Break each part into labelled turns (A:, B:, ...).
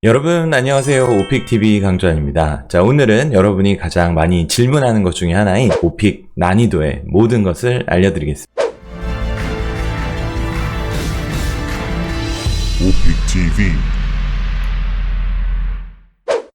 A: 여러분 안녕하세요. 오픽TV 강좌입니다. 자, 오늘은 여러분이 가장 많이 질문하는 것 중에 하나인 오픽 난이도의 모든 것을 알려드리겠습니다.
B: 오픽TV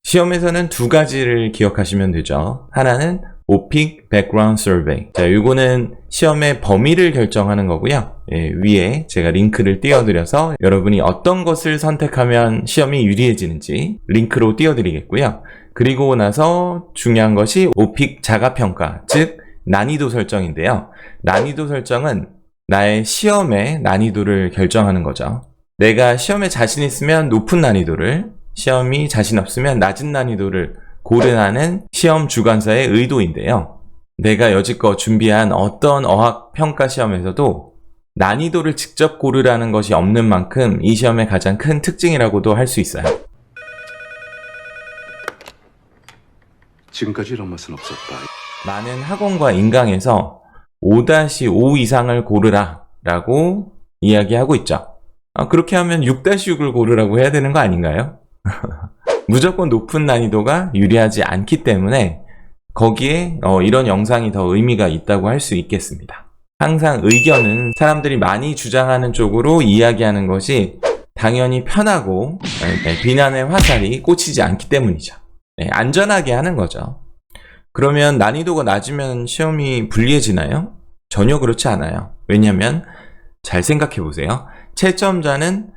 A: 시험에서는 두 가지를 기억하시면 되죠. 하나는 오픽 백그라운드 서베이. 자, 이거는 시험의 범위를 결정하는 거고요. 위에 제가 링크를 띄워드려서 여러분이 어떤 것을 선택하면 시험이 유리해지는지 링크로 띄워드리겠고요. 그리고 나서 중요한 것이 오픽 자가평가, 즉 난이도 설정인데요. 난이도 설정은 나의 시험의 난이도를 결정하는 거죠. 내가 시험에 자신 있으면 높은 난이도를, 시험이 자신 없으면 낮은 난이도를 고르는 시험 주관사의 의도인데요. 내가 여지껏 준비한 어떤 어학 평가 시험에서도 난이도를 직접 고르라는 것이 없는 만큼 이 시험의 가장 큰 특징이라고도 할 수 있어요.
B: 지금까지 이런 맛은 없었다.
A: 많은 학원과 인강에서 5-5 이상을 고르라 라고 이야기하고 있죠. 그렇게 하면 6-6을 고르라고 해야 되는 거 아닌가요? 무조건 높은 난이도가 유리하지 않기 때문에 거기에 이런 영상이 더 의미가 있다고 할 수 있겠습니다. 항상 의견은 사람들이 많이 주장하는 쪽으로 이야기하는 것이 당연히 편하고 비난의 화살이 꽂히지 않기 때문이죠. 안전하게 하는 거죠. 그러면 난이도가 낮으면 시험이 불리해지나요? 전혀 그렇지 않아요. 왜냐하면 잘 생각해 보세요. 채점자는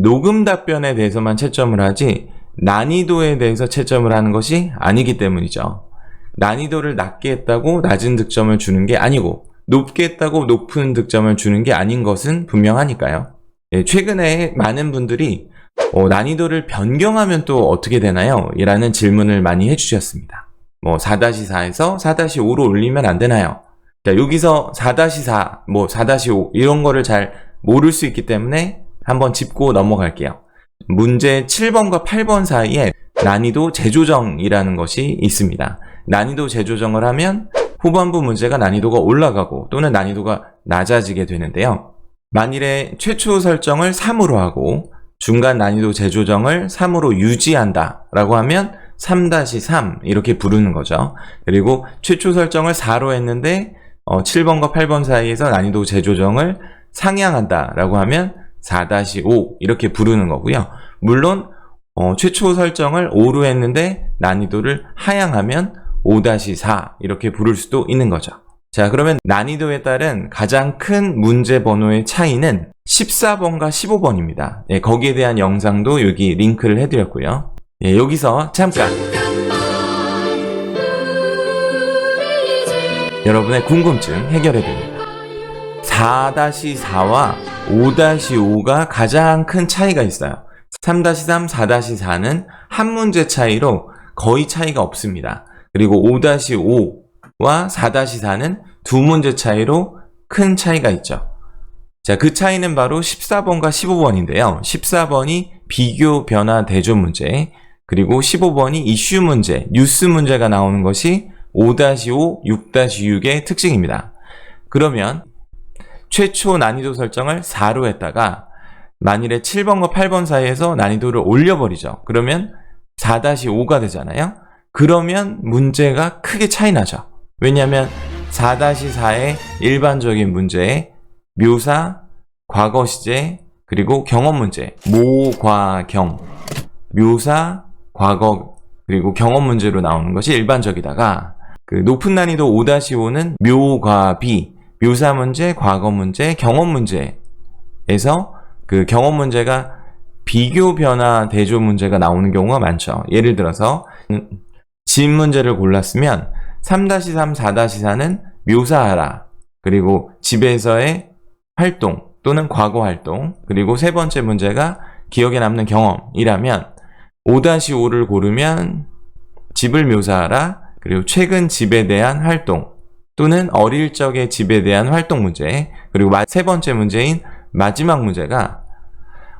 A: 녹음 답변에 대해서만 채점을 하지 난이도에 대해서 채점을 하는 것이 아니기 때문이죠. 난이도를 낮게 했다고 낮은 득점을 주는 게 아니고 높게 했다고 높은 득점을 주는 게 아닌 것은 분명하니까요. 최근에 많은 분들이 난이도를 변경하면 또 어떻게 되나요? 이라는 질문을 많이 해주셨습니다. 4-4에서 4-5로 올리면 안 되나요? 자, 여기서 4-4, 4-5 이런 거를 잘 모를 수 있기 때문에 한번 짚고 넘어갈게요. 문제 7번과 8번 사이에 난이도 재조정이라는 것이 있습니다. 난이도 재조정을 하면 후반부 문제가 난이도가 올라가고 또는 난이도가 낮아지게 되는데요. 만일에 최초 설정을 3으로 하고 중간 난이도 재조정을 3으로 유지한다 라고 하면 3-3 이렇게 부르는 거죠. 그리고 최초 설정을 4로 했는데 7번과 8번 사이에서 난이도 재조정을 상향한다 라고 하면 4-5 이렇게 부르는 거고요. 물론 최초 설정을 5로 했는데 난이도를 하향하면 5-4 이렇게 부를 수도 있는 거죠. 자, 그러면 난이도에 따른 가장 큰 문제 번호의 차이는 14번과 15번입니다. 거기에 대한 영상도 여기 링크를 해드렸고요. 여기서 잠깐 여러분의 궁금증 해결해드립니다. 4-4와 5-5가 가장 큰 차이가 있어요. 3-3, 4-4는 한 문제 차이로 거의 차이가 없습니다. 그리고 5-5와 4-4는 두 문제 차이로 큰 차이가 있죠. 자, 그 차이는 바로 14번과 15번인데요. 14번이 비교, 변화, 대조 문제, 그리고 15번이 이슈 문제, 뉴스 문제가 나오는 것이 5-5, 6-6의 특징입니다. 그러면 최초 난이도 설정을 4로 했다가 만일에 7번과 8번 사이에서 난이도를 올려버리죠. 그러면 4-5가 되잖아요. 그러면 문제가 크게 차이 나죠. 왜냐하면 4-4의 일반적인 문제에 묘사, 과거 시제, 그리고 경험 문제, 모과경, 묘사, 과거, 그리고 경험 문제로 나오는 것이 일반적이다가 그 높은 난이도 5-5는 묘과비, 묘사 문제, 과거 문제, 경험 문제에서 그 경험 문제가 비교, 변화, 대조 문제가 나오는 경우가 많죠. 예를 들어서 집 문제를 골랐으면 3-3, 4-4는 묘사하라, 그리고 집에서의 활동 또는 과거 활동, 그리고 세 번째 문제가 기억에 남는 경험이라면 5-5를 고르면 집을 묘사하라, 그리고 최근 집에 대한 활동 또는 어릴 적의 집에 대한 활동 문제, 그리고 세 번째 문제인 마지막 문제가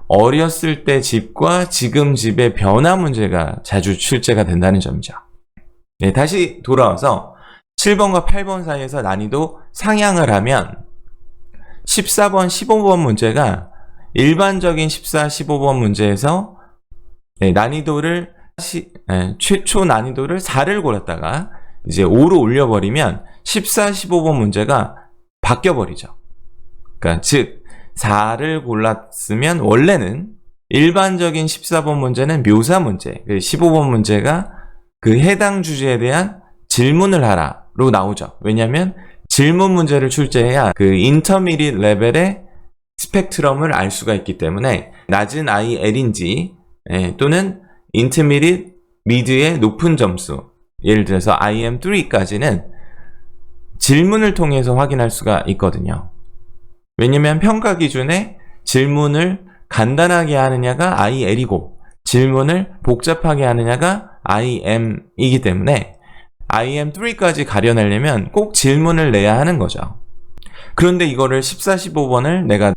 A: 어렸을 때 집과 지금 집의 변화 문제가 자주 출제가 된다는 점이죠. 네, 다시 돌아와서 7번과 8번 사이에서 난이도 상향을 하면 14번, 15번 문제가 일반적인 14, 15번 문제에서 난이도를 최초 난이도를 4를 골랐다가 이제 5로 올려버리면 14, 15번 문제가 바뀌어버리죠. 그러니까 즉 4를 골랐으면 원래는 일반적인 14번 문제는 묘사 문제, 15번 문제가 그 해당 주제에 대한 질문을 하라로 나오죠. 왜냐하면 질문 문제를 출제해야 그 인터미디엇 레벨의 스펙트럼을 알 수가 있기 때문에 낮은 IL인지 또는 인터미디엇 미드의 높은 점수, 예를 들어서 IM3까지는 질문을 통해서 확인할 수가 있거든요. 왜냐면 평가 기준에 질문을 간단하게 하느냐가 IL이고 질문을 복잡하게 하느냐가 IM이기 때문에 IM3까지 가려내려면 꼭 질문을 내야 하는 거죠. 그런데 이거를 14, 15번을 내가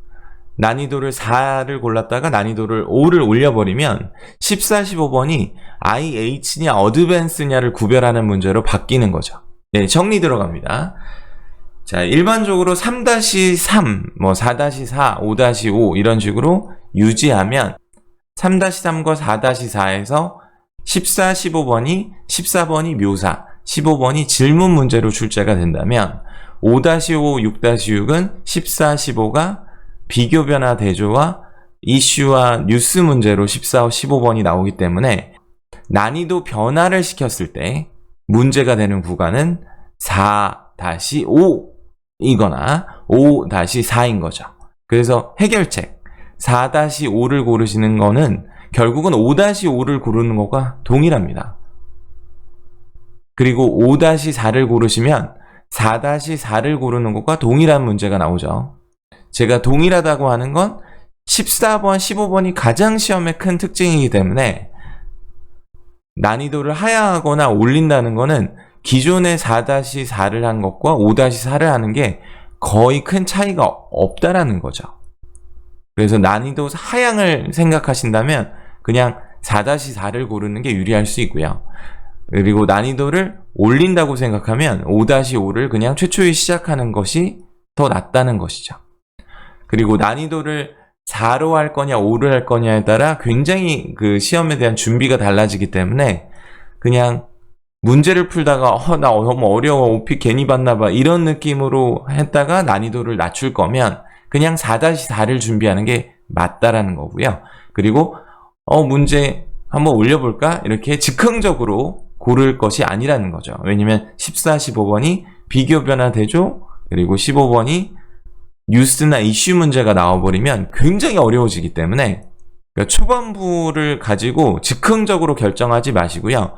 A: 난이도를 4를 골랐다가 난이도를 5를 올려버리면 14, 15번이 IH냐 어드밴스냐를 구별하는 문제로 바뀌는 거죠. 네, 정리 들어갑니다. 자, 일반적으로 3-3, 4-4, 5-5 이런 식으로 유지하면 3-3과 4-4에서 14, 15번이 14번이 묘사, 15번이 질문 문제로 출제가 된다면 5-5, 6-6은 14, 15가 비교 변화 대조와 이슈와 뉴스 문제로 14, 15번이 나오기 때문에 난이도 변화를 시켰을 때 문제가 되는 구간은 4-5이거나 5-4인 거죠. 그래서 해결책 4-5를 고르시는 거는 결국은 5-5를 고르는 것과 동일합니다. 그리고 5-4를 고르시면 4-4를 고르는 것과 동일한 문제가 나오죠. 제가 동일하다고 하는 건 14번, 15번이 가장 시험의 큰 특징이기 때문에 난이도를 하향하거나 올린다는 거는 기존의 4-4를 한 것과 5-4를 하는 게 거의 큰 차이가 없다라는 거죠. 그래서 난이도 하향을 생각하신다면 그냥 4-4를 고르는 게 유리할 수 있고요. 그리고 난이도를 올린다고 생각하면 5-5를 그냥 최초에 시작하는 것이 더 낫다는 것이죠. 그리고 난이도를 4로 할 거냐 5로 할 거냐에 따라 굉장히 그 시험에 대한 준비가 달라지기 때문에 그냥 문제를 풀다가 나 너무 어려워 오피 괜히 봤나 봐 이런 느낌으로 했다가 난이도를 낮출 거면 그냥 4-4를 준비하는 게 맞다라는 거고요. 그리고 문제 한번 올려볼까? 이렇게 즉흥적으로 고를 것이 아니라는 거죠. 왜냐면 14, 15번이 비교 변화 대조 그리고 15번이 뉴스나 이슈 문제가 나와버리면 굉장히 어려워지기 때문에 그러니까 초반부를 가지고 즉흥적으로 결정하지 마시고요.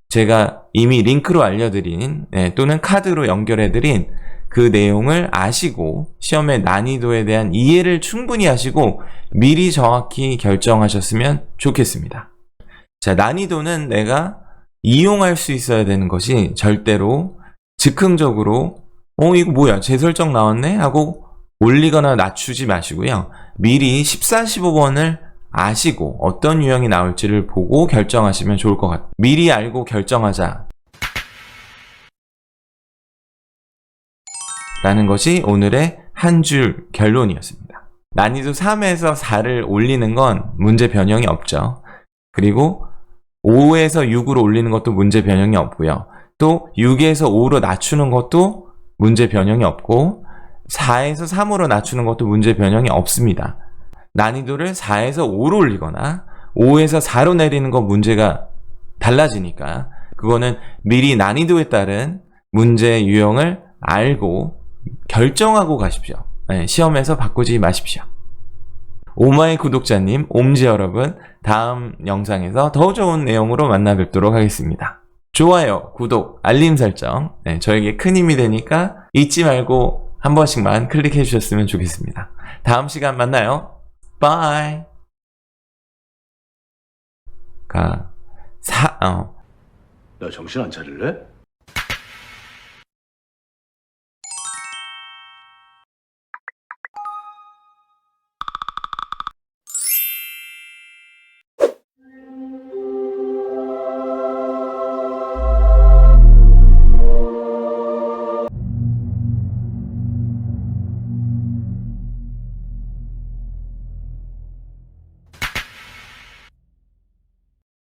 A: 제가 이미 링크로 알려드린 또는 카드로 연결해드린 그 내용을 아시고 시험의 난이도에 대한 이해를 충분히 하시고 미리 정확히 결정하셨으면 좋겠습니다. 자, 난이도는 내가 이용할 수 있어야 되는 것이 절대로 즉흥적으로 이거 뭐야 재설정 나왔네 하고 올리거나 낮추지 마시고요. 미리 14, 15번을 아시고 어떤 유형이 나올지를 보고 결정하시면 좋을 것 같아요. 미리 알고 결정하자 라는 것이 오늘의 한 줄 결론이었습니다. 난이도 3에서 4를 올리는 건 문제 변형이 없죠. 그리고 5에서 6으로 올리는 것도 문제 변형이 없고요. 또 6에서 5로 낮추는 것도 문제 변형이 없고 4에서 3으로 낮추는 것도 문제 변형이 없습니다. 난이도를 4에서 5로 올리거나 5에서 4로 내리는 건 문제가 달라지니까 그거는 미리 난이도에 따른 문제 유형을 알고 결정하고 가십시오. 시험에서 바꾸지 마십시오. 오마이 구독자님, 옴지 여러분, 다음 영상에서 더 좋은 내용으로 만나 뵙도록 하겠습니다. 좋아요, 구독, 알림 설정 저에게 큰 힘이 되니까 잊지 말고 한 번씩만 클릭해 주셨으면 좋겠습니다. 다음 시간 만나요. 바이.
B: 너 정신 안 차릴래?